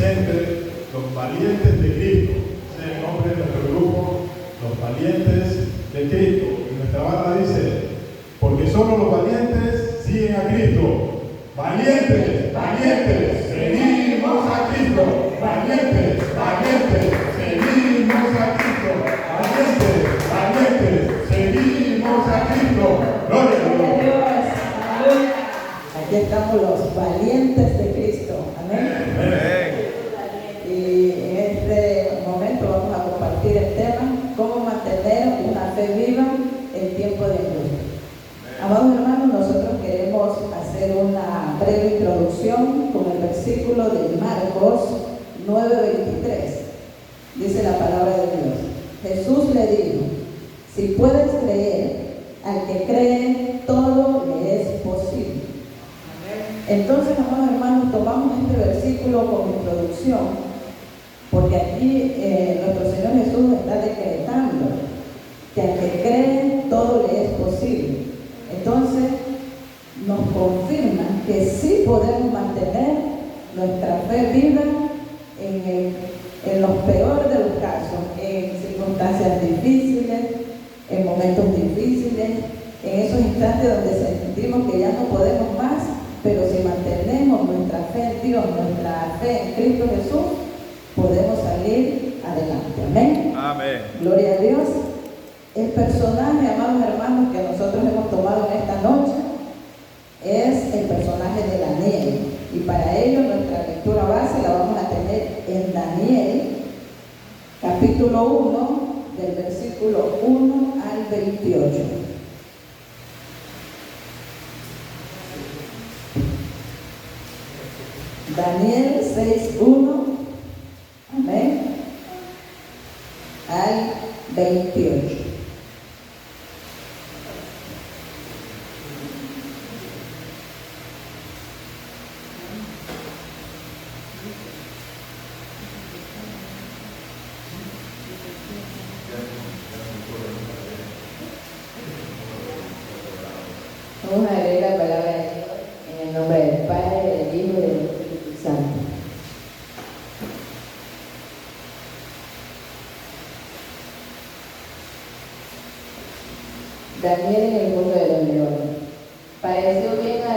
presente los valientes de Cristo. Ese es el nombre de nuestro grupo, los valientes de Cristo. Y nuestra banda dice, porque solo los valientes siguen a Cristo. Valientes, valientes, seguimos a Cristo. Valientes, valientes, seguimos a Cristo. Valientes, valientes, seguimos a Cristo. Gloria a Dios. Aquí estamos los valientes de Cristo. Amén. Amén. Y en este momento vamos a compartir el tema, cómo mantener una fe viva en tiempo de angustia. Amados hermanos, nosotros queremos hacer una breve introducción con el versículo de Marcos 9:23. Dice la palabra de Dios. Jesús le dijo, si puedes creer, al que cree, todo le es posible. Entonces, amados hermanos, tomamos este versículo como introducción, porque aquí nuestro Señor Jesús está decretando que al que cree, todo le es posible. Entonces, nos confirma que sí podemos mantener nuestra fe viva en los peores de los casos, en circunstancias difíciles, en momentos difíciles, en esos instantes donde sentimos que ya no podemos más, pero si mantenemos nuestra fe en Dios, nuestra fe en Cristo Jesús, podemos salir adelante. Amén. Amén. Gloria a Dios. El personaje, amados hermanos, que nosotros hemos tomado en esta noche es el personaje de Daniel. Y para ello nuestra lectura base la vamos a tener en Daniel, capítulo 1, del versículo 1 al 28. Daniel 6:1, amén, al 28. Vamos a leer la palabra de Dios en el nombre del Padre, del Hijo y del Espíritu Santo. Daniel en el mundo de los leones. Pareció bien a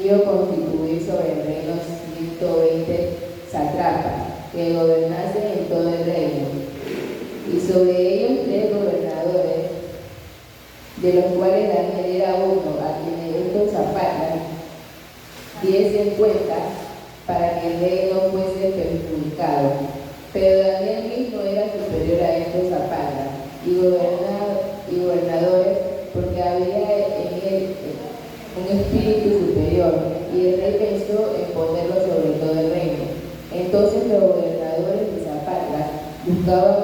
Dios constituir sobre el reino 120 sátrapas que gobernasen en todo el reino, y sobre ellos 3 gobernadores, de los cuales Daniel era uno, a quien estos apartan diesen cuenta para que el rey no fuese perjudicado. Pero Daniel mismo era superior a estos apartas y gobernadores, porque había en él un espíritu superior, y el rey pensó en ponerlo sobre todo el reino. Entonces los gobernadores de Zapata buscaban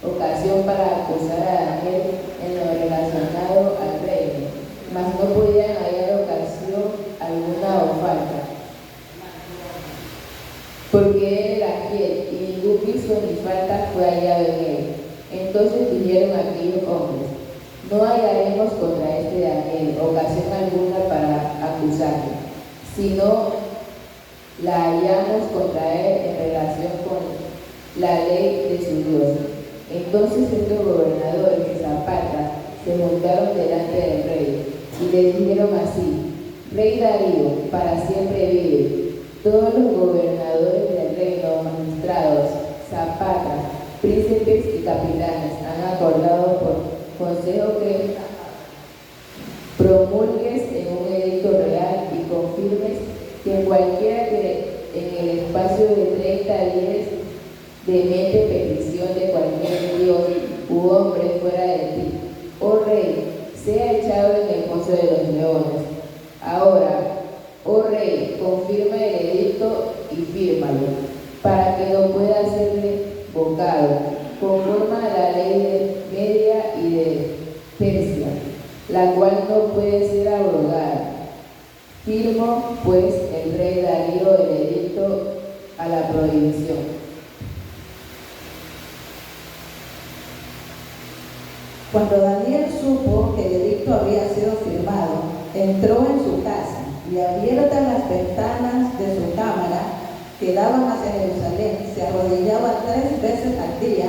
ocasión para acusar a Daniel en lo relacionado al reino, mas no podían hallar ocasión alguna o falta, porque él era fiel y ningún vicio ni falta fue hallado en él. Entonces dijeron aquellos hombres, no hallaremos contra este Daniel ocasión alguna para acusarle, sino la hallamos contra él en relación con la ley de su Dios. Entonces estos gobernadores de Zapata se montaron delante del rey y le dijeron así, Rey Darío, para siempre vive. Todos los gobernadores del reino, magistrados, Zapata, príncipes y capitanes han acordado por consejo que promulgues en un edicto real y confirmes que cualquiera que en el espacio de 30 días demente petición de cualquier dios u hombre fuera de ti, oh rey, sea echado en el foso de los leones. Ahora, oh rey, confirma el edicto y fírmalo, para que no pueda serle vocado, conforme a la ley de Media y de Persia, la cual no puede ser abrogada. Firmó, pues, el rey Darío el edicto a la prohibición. Cuando Daniel supo que el edicto había sido firmado, entró en su casa y abiertas las ventanas de su cámara, que daban hacia Jerusalén, se arrodillaba 3 veces al día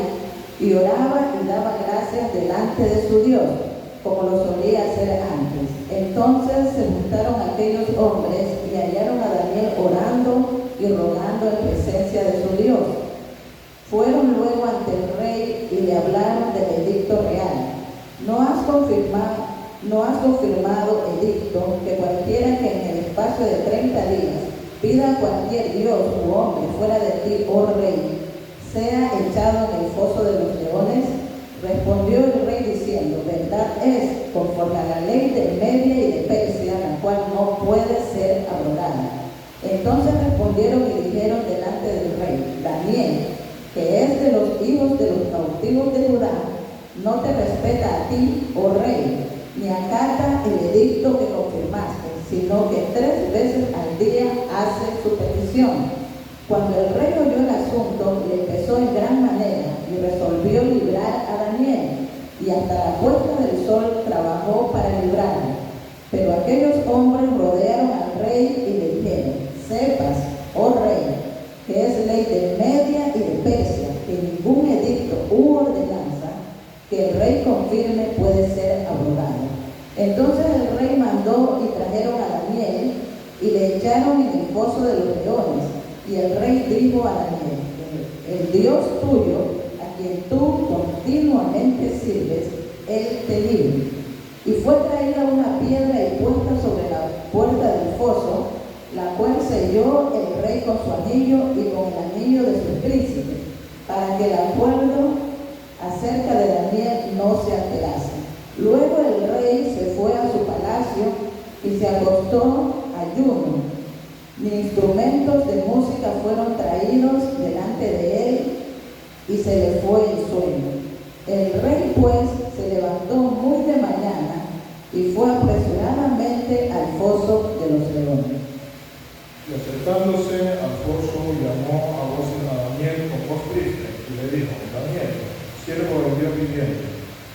y oraba y daba gracias delante de su Dios, como lo solía hacer antes. Entonces se juntaron aquellos hombres y hallaron a Daniel orando y rogando en presencia de su Dios. Fueron luego ante el rey y le hablaron del edicto real. ¿No has confirmado, edicto, que cualquiera que en el espacio de 30 días pida a cualquier dios u hombre fuera de ti, oh rey, sea echado en el foso de los leones? Respondió el rey diciendo, verdad es, conforme a la ley de Media y de Persia, la cual no puede ser abrogada. Entonces respondieron y dijeron delante del rey, Daniel, que es de los hijos de los cautivos de Judá, no te respeta a ti, oh rey, ni acata el edicto que confirmaste, sino que 3 veces al día hace su petición. Cuando el rey oyó el asunto, le pesó en gran manera y resolvió librar a Daniel, y hasta la puesta del sol trabajó para librarlo. Pero aquellos hombres rodearon al rey y le dijeron, sepas, oh rey, que es ley de Media y de Persia, que ningún edicto u ordenanza que el rey confirme puede ser abrogado. Entonces el rey mandó y trajeron a Daniel y le echaron en el foso de los leones. Y el rey dijo a Daniel, el Dios tuyo, a quien tú continuamente sirves, él te libre. Y fue traída una piedra y puesta sobre la puerta del foso, la cual selló el rey con su anillo y con el anillo de su príncipe, para que el acuerdo acerca de Daniel no se alterase. Luego el rey se fue a su palacio y se acostó ayuno. Ni instrumentos de música fueron traídos delante de él y se le fue el sueño. El rey pues se levantó muy de mañana y fue apresuradamente al foso de los leones. Y acercándose al foso, llamó a voces a Daniel con voz triste y le dijo, Daniel, siervo del Dios viviente,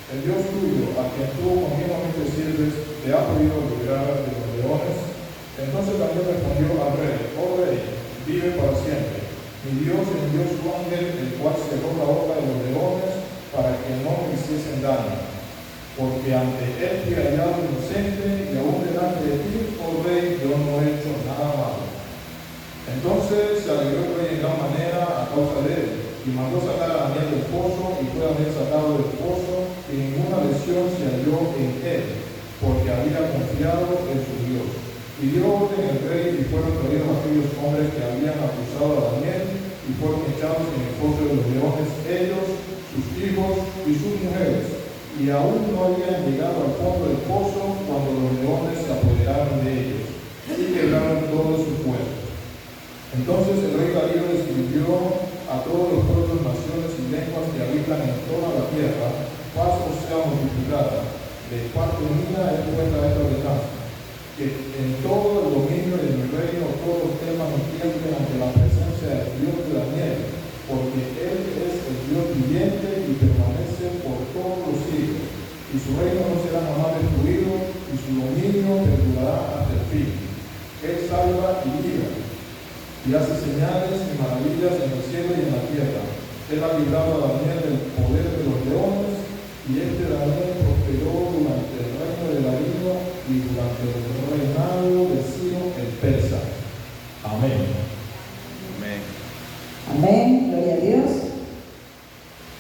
el Dios tuyo, a quien tú continuamente sirves, te ha podido librar de los leones. Entonces Daniel respondió al rey, oh rey, vive para siempre. Mi Dios envió su ángel, el cual cerró la boca de los leones para que no me hiciesen daño. Porque ante él fui hallado inocente y aún delante de ti, oh rey, yo no he hecho nada malo. Entonces se alegró el rey en gran manera a causa de él, y mandó sacar a Daniel del pozo, y fue Daniel sacado del pozo, y ninguna lesión se halló en él, porque había confiado en su Dios. Y dio orden el rey, y fueron traídos aquellos hombres que habían acusado a Daniel, y fueron echados en el foso de los leones, ellos, sus hijos y sus mujeres. Y aún no habían llegado al fondo del pozo cuando los leones se apoderaron de ellos, y quebraron todos sus huesos. Entonces el rey Darío escribió a todos los pueblos, naciones y lenguas que habitan en toda la tierra, paz os sea multiplicada. De parte mía es puesta esta ordenanza, que en todo el dominio de mi reino todos teman y tiemblen ante la presencia del Dios de Daniel, porque él es el Dios viviente y permanece por todos los siglos, y su reino no será jamás destruido, y su dominio perdurará hasta el fin. Él salva y libra, y hace señales y maravillas en el cielo y en la tierra. Él ha librado a Daniel del poder de los leones, y este Daniel prosperó durante el reino de Darío y durante el reinado de Ciro el persa. Amén. Amén. Amén, gloria a Dios.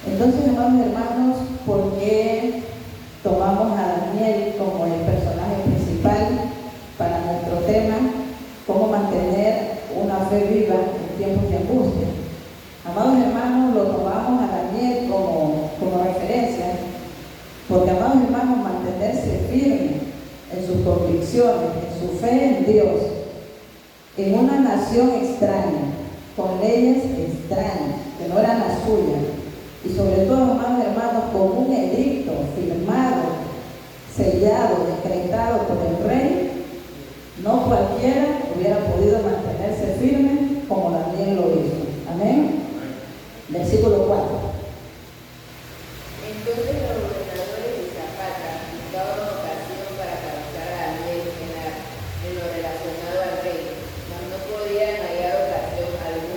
Entonces, hermanos, ¿por qué tomamos a Daniel como el personaje principal para nuestro tema? ¿Cómo mantener una fe viva en tiempos de angustia? Amados hermanos, lo tomamos a Daniel como referencia, porque, amados hermanos, mantenerse firme en sus convicciones, en su fe en Dios, en una nación extraña, con leyes extrañas, que no eran las suyas, y sobre todo, amados hermanos, con un edicto firmado, sellado, decretado por el rey, no cualquiera hubiera podido mantenerse firme como Daniel lo hizo. Amén. Versículo 4. Entonces los gobernadores de Zapata buscaban ocasión para causar a Daniel en lo relacionado al rey, mas no podían hallar ocasión alguna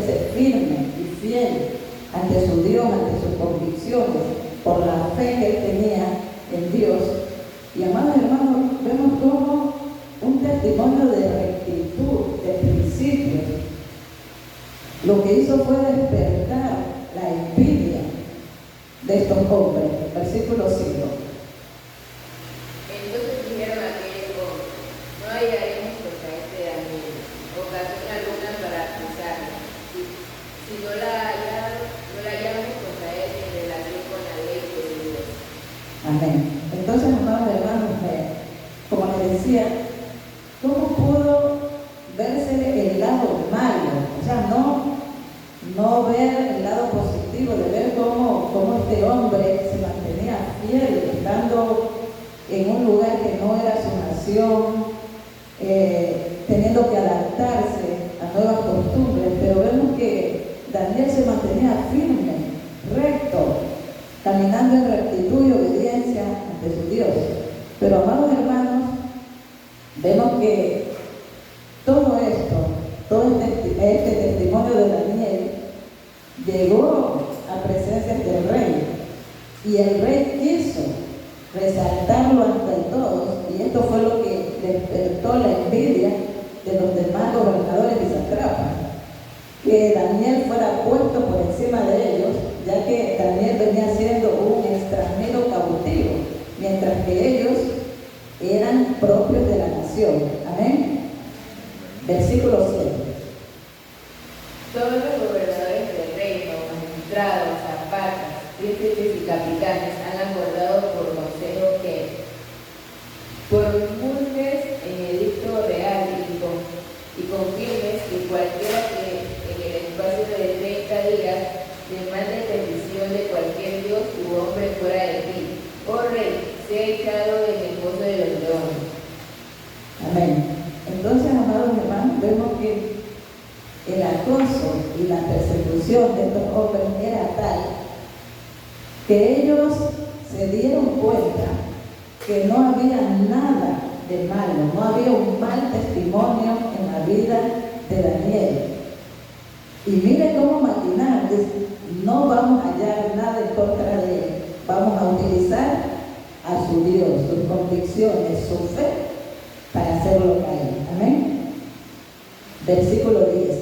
mantenerse firme y fiel ante su Dios, ante sus convicciones, por la fe que él tenía en Dios. Y amados hermanos, vemos como un testimonio de rectitud, de principios. Lo que hizo fue despertar la envidia de estos hombres. Versículo 5. Entonces dijeron aquellos hombres: no hallaremos contra este Daniel ocasión alguna para acusarlo. Si no la hallamos contra él en relación con la ley de Dios. Amén. Entonces, amados hermanos, como les decía, ¿cómo pudo verse el lado malo? O sea, no ver el lado positivo, de ver cómo este hombre se mantenía fiel, estando en un lugar que no era su nación, teniendo que adaptarse a nuevas costumbres, pero vemos que Daniel se mantenía firme, recto, caminando en rectitud y obediencia ante su Dios. Pero, amados hermanos, vemos que todo esto, todo este testimonio de Daniel llegó a presencia del rey, y el rey quiso resaltarlo ante todos, y esto fue lo que despertó la envidia de los demás gobernadores y sátrapas, que Daniel fuera puesto por encima de ellos, ya que Daniel venía siendo un extranjero cautivo, mientras que ellos eran propios de la nación. Amén. Versículo 7. Todos los gobernadores del reino, magistrados, zapatas, príncipes y capitanes han acordado por consejo que promulgues en edicto real y confirmes que cualquiera que en el espacio de 30 días demande petición de cualquier dios u hombre fuera de ti, oh rey, sea echado en el pozo de los leones. Amén. Entonces, amados hermanos, vemos que el acoso y la persecución de estos hombres era tal que ellos se dieron cuenta que no había nada de malo, no había un mal testimonio en la vida de Daniel. Y mire cómo maquinar, no vamos a hallar nada en contra de él, vamos a utilizar a su Dios, sus convicciones, su fe, para hacerlo caer. Amén. Versículo 10.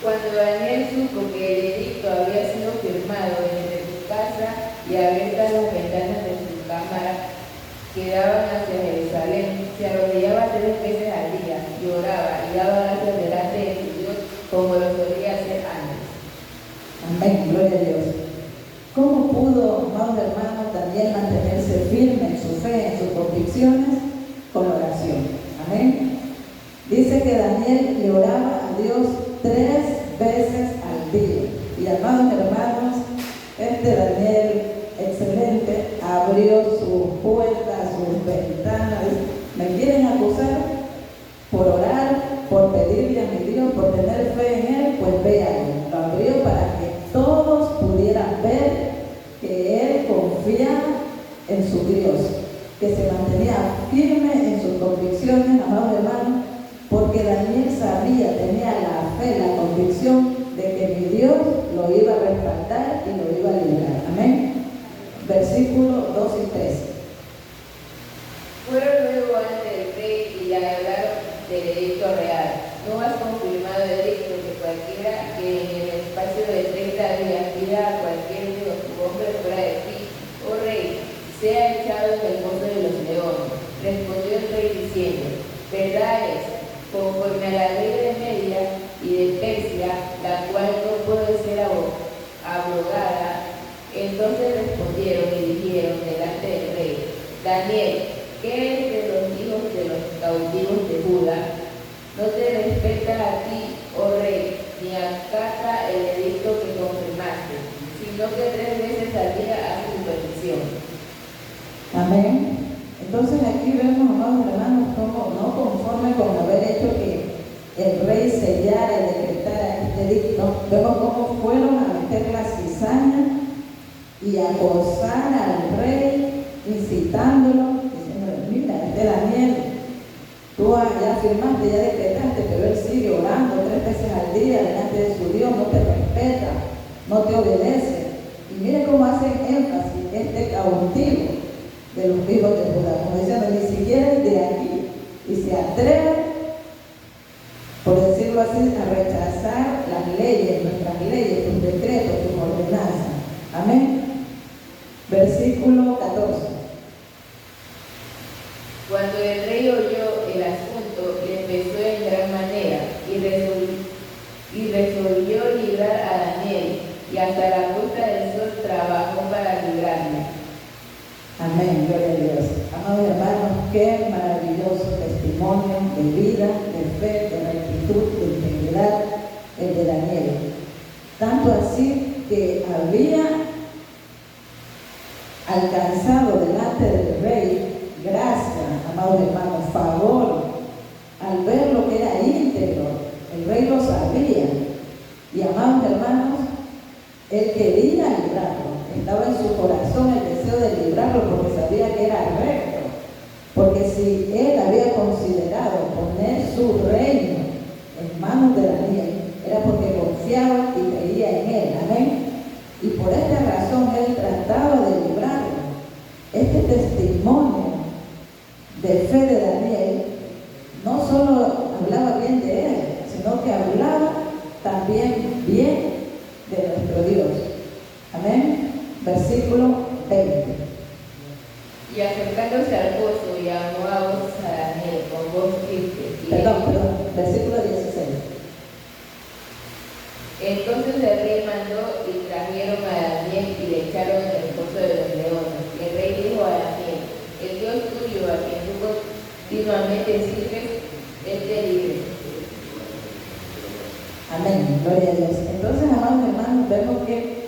Cuando Daniel supo que el edicto había sido firmado desde su casa y abiertas las ventanas de su cámara que daban hacia Jerusalén, se arrodillaba 3 veces al día, lloraba y daba gracias delante de su Dios como lo solía hacer antes. Amén, gloria a Dios. ¿Cómo pudo, amados hermanos, Daniel mantenerse firme en su fe, en sus convicciones? Con oración. Amén. Dice que Daniel lloraba a Dios 3 veces al día. Y amados hermanos, este Daniel excelente abrió sus puertas, sus ventanas. ¿Me quieren acusar por orar, por pedirle a mi Dios, por tener fe en Él? Pues véanlo. Lo abrió para que todos pudieran ver que él confiaba en su Dios, que se mantenía firme en sus convicciones, amados hermanos, porque Daniel sabía, tenía la fe, la convicción de que mi Dios lo iba a respaldar y lo iba a librar. Amén. Versículos 2 y 3. Fueron luego ante el rey y le hablaron del edicto real. No has confirmado el edicto que cualquiera que en el espacio de 30 días pida a cualquier dios u hombre fuera de ti, oh rey, sea echado en el pozo de los leones. Respondió el rey diciendo: verdad es, conforme a la ley de Media y de Persia, la cual no puede ser abrogada. Entonces respondieron y dijeron delante del rey: Daniel, ¿qué es de los hijos de los cautivos de Judá? No te respeta a ti, oh rey, ni acata el edicto que confirmaste, sino que 3 veces al día hace tu petición. Amén. Entonces aquí vemos, amados hermanos, como no conforme con haber hecho que el rey sellara y decretara este edicto, vemos cómo fueron a meter la cizaña y acosar al rey, incitándolo, diciendo: mira, Daniel, tú ya firmaste, ya decretaste, pero él sigue orando 3 veces al día delante de su Dios, no te respeta, no te obedece. Y mire cómo hacen énfasis este cautivo de los hijos de Judá, como diciendo, ni siquiera es de aquí, y se atreve, por decirlo así, a rechazar las leyes, nuestras leyes, tus decretos, tus ordenanzas. Amén. Versículo 14. Cuando el rey oyó el asunto, le pesó en gran manera y resolvió librar a Daniel, y hasta la puesta del sol trabajó para librarle. Amén, gloria a Dios. Amados hermanos, qué maravilloso testimonio de vida, de fe, de rectitud, de integridad, el de Daniel. Tanto así que había alcanzado delante del rey gracia, amados hermanos, favor, al ver lo que era íntegro. El rey lo sabía. Y amados hermanos, él quería librarlo. Estaba en su corazón el deseo de librarlo porque sabía que era recto. Porque si él había considerado poner su reino en manos de Daniel, era porque confiaba y creía en él. Amén. Y por esta razón él trataba de librarlo. Este testimonio de fe de Daniel no solo hablaba bien de él, sino que hablaba también bien de nuestro Dios. Amén. Versículo 20. Y acercándose al pozo, llamó a voz a Daniel con voz triste. Perdón, versículo 16. Entonces el rey mandó y trajeron a Daniel y le echaron en el pozo de los leones. Y el rey dijo a Daniel: el Dios tuyo, a quien tú continuamente sirves, él te libre. Amén, gloria a Dios. Entonces, amados hermanos, vemos que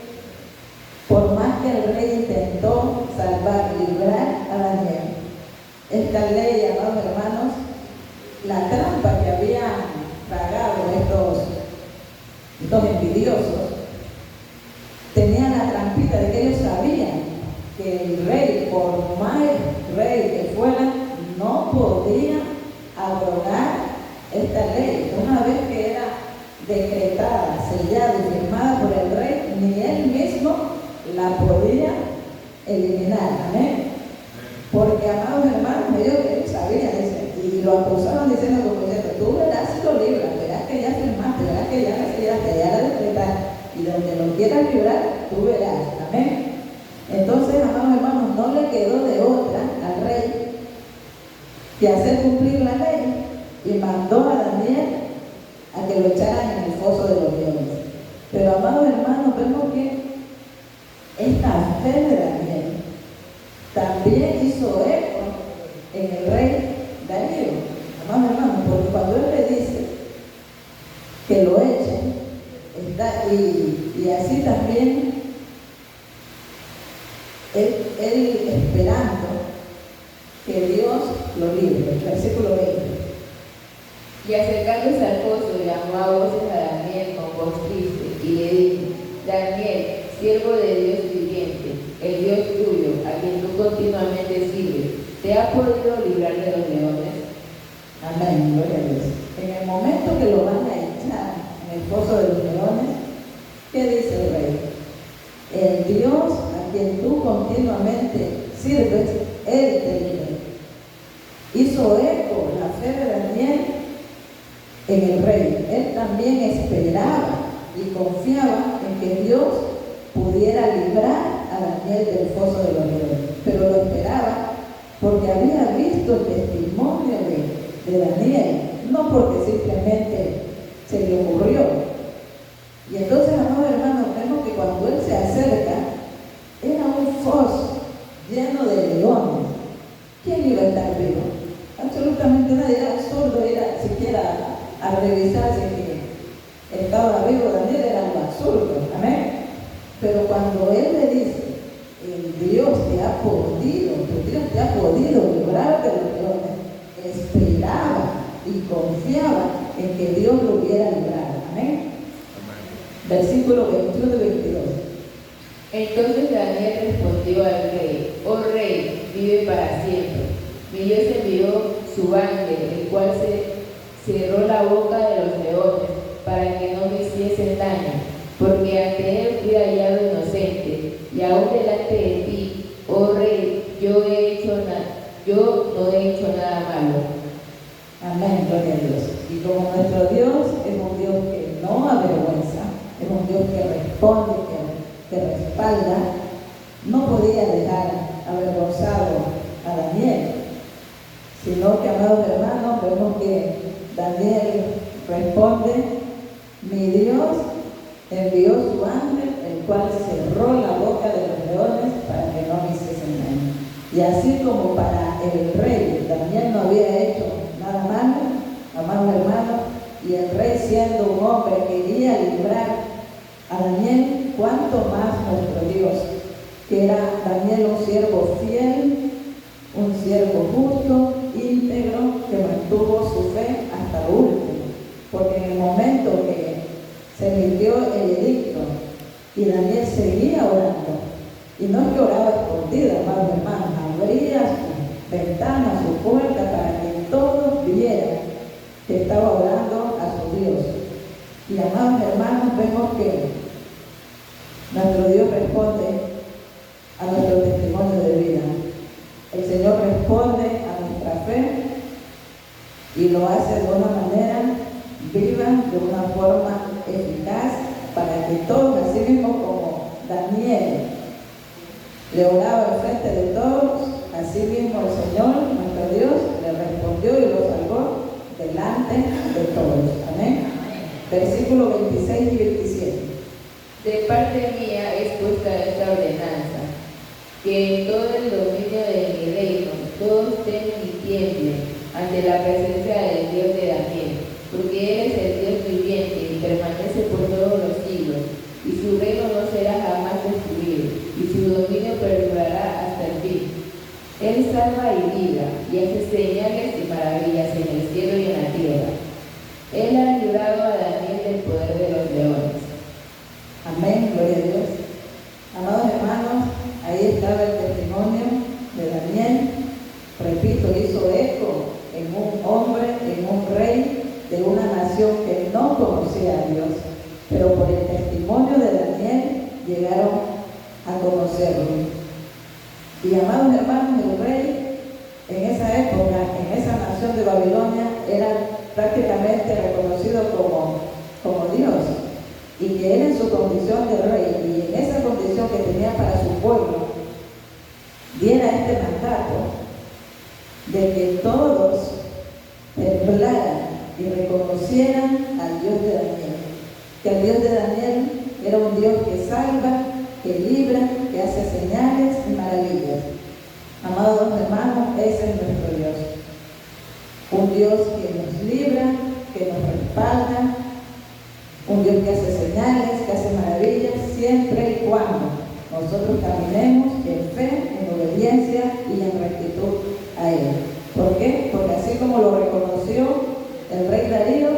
por más que el rey intentó salvar, librar a Daniel, esta ley, amados hermanos, la trampa que habían tragado estos envidiosos, tenían la trampita de que ellos sabían que el rey, por más rey que fuera, no podía abrogar esta ley. Una vez que era decretada, sellada y firmada por el rey, ni él mismo la podía eliminar. Amén. Porque, amados hermanos, ellos sabían eso y lo acusaban diciendo, como diciendo, tú verás si lo libras, verás que ya firmaste, verás que ya la sellaste, ya la decretaste, y donde lo quieras librar, tú verás. Amén. Entonces, amados hermanos, no le quedó de otra al rey que hacer cumplir la ley, y mandó a Daniel a que lo echaran en el foso de los leones. Pero, amados hermanos, vemos que esta fe de Daniel también hizo eco en el rey Darío. Amados hermanos, porque cuando él le dice que lo echen, y así también él esperando que Dios lo libre. Versículo 20. Y acercándose al pozo, llamó a voces a Daniel con voz triste, y le dijo: Daniel, siervo de Dios viviente, el Dios tuyo, a quien tú continuamente sirves, ¿te ha podido librar de los leones? Amén, gloria a Dios. En el momento que lo van a echar en el pozo de los leones, ¿qué dice el rey? El Dios a quien tú continuamente sirves, él te libra. Hizo eco la fe de Daniel en el rey. Él también esperaba y confiaba en que Dios pudiera librar a Daniel del foso de los leones. Pero lo esperaba porque había visto el testimonio de Daniel, no porque simplemente se le ocurrió. Y entonces, amados hermanos, vemos que cuando él se acerca, era un foso lleno de leones. ¿Quién iba a estar vivo? Absolutamente nadie. Era absurdo ir siquiera a revisar si estaba vivo Daniel, era algo absurdo. Amén. Pero cuando él le dice, el Dios te ha podido, tu Dios te ha podido librar de los leones, esperaba y confiaba en que Dios lo hubiera librado. Amén. Versículo 21 y 22. Entonces Daniel respondió al rey: oh rey, vive para siempre. Mi Dios envió su ángel, el cual se cerró la boca de los leones para extraño, porque ante él fui hallado inocente, y aún delante de ti, oh rey, yo no he hecho nada malo. Amén, gloria a Dios. Y como nuestro Dios es un Dios que no avergüenza, es un Dios que responde, que respalda, no podía dejar avergonzado a Daniel, sino que, amados hermanos, vemos que Daniel responde: mi Dios envió su ángel, el cual cerró la boca de los leones para que no me hiciesen daño. Y así como para el rey Daniel no había hecho nada malo, amados hermanos, y el rey, siendo un hombre, quería librar a Daniel, cuánto más nuestro Dios, que era Daniel un siervo fiel, un siervo justo, íntegro, que mantuvo su fe hasta lo último. Porque en el momento que se emitió el edicto y Daniel seguía orando, y no es que oraba escondida, amados hermanos, abría su ventana, su puerta, para que todos vieran que estaba orando a su Dios. Y, amados hermanos, vemos que nuestro Dios responde a nuestro testimonio de vida. El Señor responde a nuestra fe y lo hace de una manera viva, de una forma eficaz, para que todos, así mismo como Daniel le oraba al frente de todos, así mismo el Señor, nuestro Dios, le respondió y lo salvó delante de todos. Amén. Versículos 26 y 27. De parte mía es puesta esta ordenanza, que en todo el dominio de mi reino todos temen y tiemblen ante la presencia del Dios de Daniel, porque Él es el Dios viviente y permanece por todos los siglos, y su reino no será jamás destruido, y su dominio perdurará hasta el fin. Él salva y libra, y hace señales y maravillas en el cielo y en la tierra. Él ha librado a Daniel del poder de los leones. Amén, gloria a Dios. Amados hermanos, ahí estaba el testimonio de Daniel. Repito, hizo eco en un hombre, en un rey de una nación que no conocía a Dios, pero por el testimonio de Daniel llegaron a conocerlo. Y, amados hermanos, el rey en esa época, en esa nación de Babilonia, era prácticamente reconocido como Dios, y que él, en su condición de rey y en esa condición que tenía para su pueblo, diera este mandato de que todos temblaran y reconocieran al Dios de Daniel, que el Dios de Daniel era un Dios que salva, que libra, que hace señales y maravillas. Amados hermanos, ese es nuestro Dios, un Dios que nos libra, que nos respalda, un Dios que hace señales, que hace maravillas, siempre y cuando nosotros caminemos en fe, en obediencia y en rectitud a Él. ¿Por qué? Porque así como lo reconoció el rey Darío,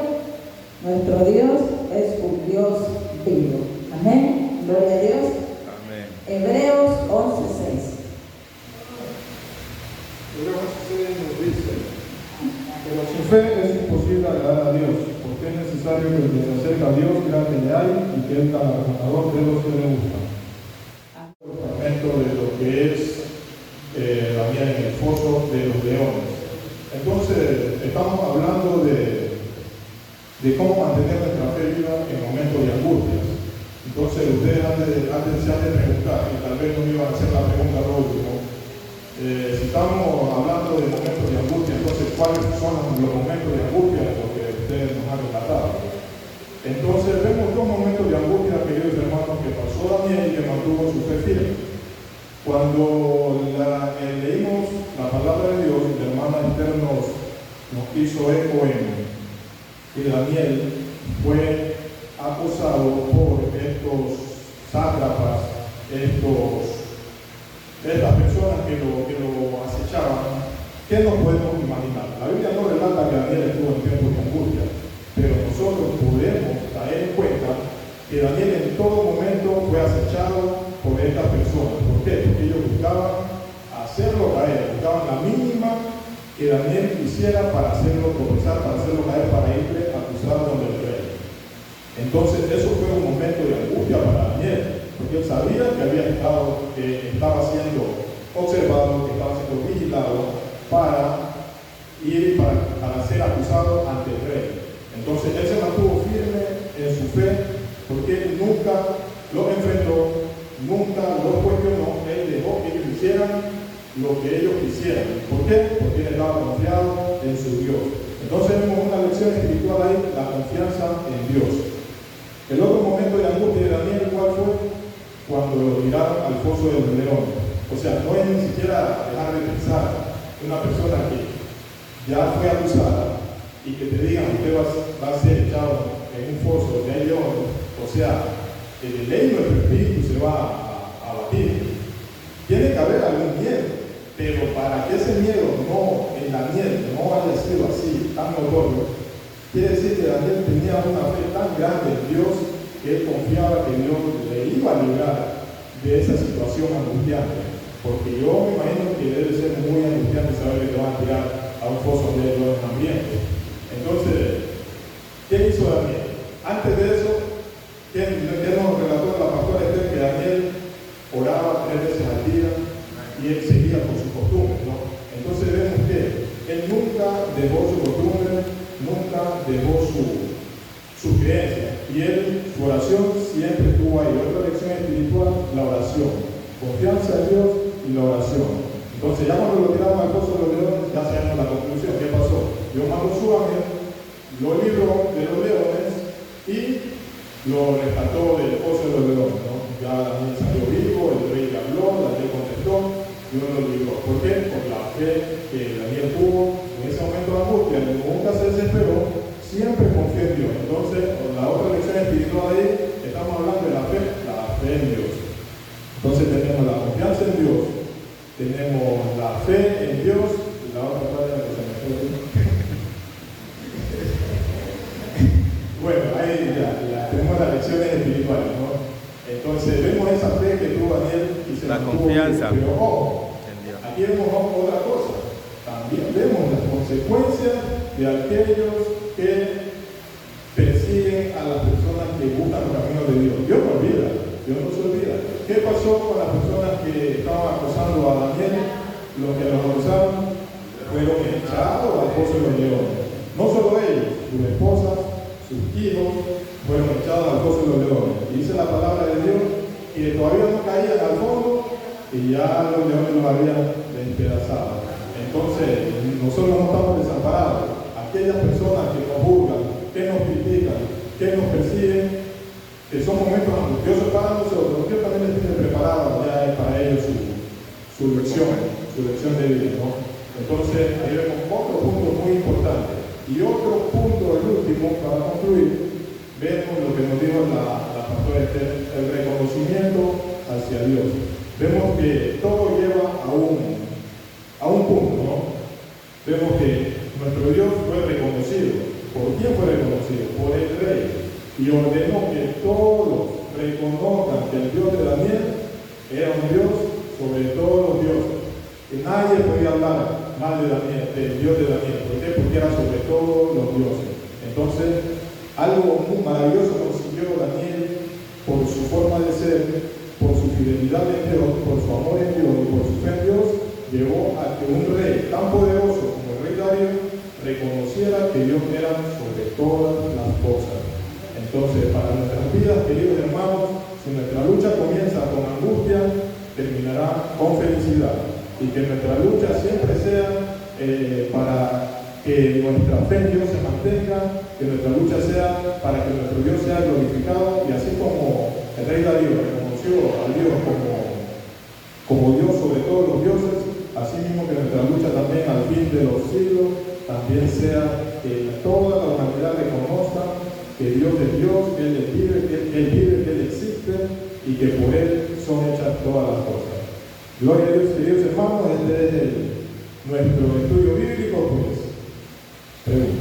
nuestro Dios es un Dios vivo. Amén. Gloria a Dios. Amén. Hebreos 11:6. Hebreos 11:6 nos dice: pero sin fe es imposible agradar a Dios, porque es necesario que el que se acerca a Dios crea que le hay y que es galardonador de los que le gustan. Un fragmento de lo que es Daniel en el foso de los leones. Entonces, estamos hablando de cómo mantener nuestra fe viva en momentos de angustias. Entonces, ustedes antes se han de preguntar, y tal vez no me iban a hacer la pregunta lo último. Si estamos hablando de momentos de angustia, entonces, ¿cuáles son los momentos de angustia de los que ustedes nos han relatado? Entonces, vemos dos momentos de angustia, queridos hermanos, que pasó Daniel y que mantuvo su fe firme. Cuando leímos la palabra de Dios, la hermana Esther nos hizo eco en que Daniel fue acosado por estos sátrapas, estas personas que lo acechaban. ¿Qué nos podemos imaginar? La Biblia no relata que Daniel estuvo en tiempos de angustia, pero nosotros podemos caer en cuenta que Daniel en todo momento fue acechado por estas personas. ¿Por qué? Porque ellos buscaban hacerlo caer, buscaban la mínima que Daniel hiciera para hacerlo tropezar, para hacerlo caer, para irle a acusar donde el rey. Entonces, eso fue un porque él sabía que estaba siendo observado, que estaba siendo vigilado para ser acusado ante el rey. Entonces él se mantuvo firme en su fe, porque él nunca lo enfrentó, nunca lo cuestionó, él dejó que ellos hicieran lo que ellos quisieran. ¿Por qué? Porque él estaba confiado en su Dios. Entonces vemos una lección espiritual ahí, la confianza en Dios. El otro momento de angustia de Daniel, ¿cuál fue? Cuando lo tiraron al foso de los leones. O sea, no es ni siquiera dejar de pensar una persona que ya fue acusada y que te digan que usted va a ser echado en un foso donde hay leones. O sea, el ley nuestro espíritu se va a batir. Tiene que haber algún miedo, pero para que ese miedo en Daniel no haya sido así, tan notorio, quiere decir que Daniel tenía una fe tan grande en Dios que él confiaba que Dios le iba a librar de esa situación angustiante. Porque yo me imagino que debe ser muy angustiante saber que te van a tirar a un foso donde hay leones hambrientos. Entonces, ¿qué hizo Daniel? Antes de eso, ¿qué nos relató la pastora Esther? Que Daniel oraba 3 veces al día y él seguía con sus costumbres, ¿no? Entonces vemos que él nunca dejó su costumbre, nunca dejó su creencia, y su oración siempre estuvo ahí. Otra lección espiritual, la oración, confianza en Dios y la oración. Entonces ya cuando lo tiraron al foso de los leones, ya sabemos la conclusión. ¿Qué pasó? Dios mandó su ángel, lo libró de los leones y lo rescató del foso de los leones, ¿no? Ya Daniel salió vivo, el rey le habló, Daniel contestó, Dios lo libró. ¿Por qué? Por la fe que Daniel tuvo en ese momento de angustia, nunca se desesperó, siempre confió en Dios. Entonces, la otra lección espiritual ahí, estamos hablando de la fe en Dios. Entonces tenemos la confianza en Dios, tenemos la fe en Dios, y la otra parte que se me fue. Bueno, ahí ya tenemos las lecciones espirituales, ¿no? Entonces vemos esa fe que tuvo Daniel y se la mantuvo. confianza. Pero ojo, aquí vemos otra cosa. También vemos las consecuencias de aquellos que persiguen a las personas que buscan los caminos de Dios. Dios no olvida, Dios no se olvida. ¿Qué pasó con las personas que estaban acosando a Daniel? Los que los acusaron fueron echados al foso de los leones. No solo ellos, sus esposas, sus hijos fueron echados al foso de los leones. Y dice la palabra de Dios que todavía no caían al fondo y ya los leones los habían despedazado. Entonces, nosotros no estamos desamparados. Aquellas personas que nos juzgan, que nos critican, que nos persiguen, que son momentos angustiosos para nosotros, Dios también les tiene preparado ya para ellos su lección de vida, ¿no? Entonces, ahí vemos otro punto muy importante. Y otro punto, el último, para concluir, vemos lo que nos dijo la pastora Esther, el reconocimiento hacia Dios. Vemos que todo lleva a un punto, ¿no? Vemos que nuestro Dios fue reconocido. ¿Por quién fue reconocido? Por el rey. Y ordenó que todos reconozcan que el Dios de Daniel era un Dios sobre todos los dioses. Que nadie podía hablar mal de Daniel, del Dios de Daniel. ¿Por qué? Porque era sobre todos los dioses. Entonces, algo muy maravilloso consiguió Daniel por su forma de ser, por su fidelidad en Dios, por su amor en Dios y por su fe en Dios, llevó a que un rey tan poderoso como el rey Darío reconociera que Dios era sobre todas las cosas. Entonces, para nuestras vidas, queridos hermanos, si nuestra lucha comienza con angustia, terminará con felicidad. Y que nuestra lucha siempre sea para que nuestra fe en Dios se mantenga, que nuestra lucha sea para que nuestro Dios sea glorificado, y así como el rey Darío reconoció a Dios como Dios sobre todos los dioses, así mismo que nuestra lucha también al fin de los siglos también sea que toda la humanidad reconozca que Dios es Dios, que Él es libre, que Él existe y que por Él son hechas todas las cosas. Gloria a Dios, queridos hermanos, este es nuestro estudio bíblico, pues pregunta.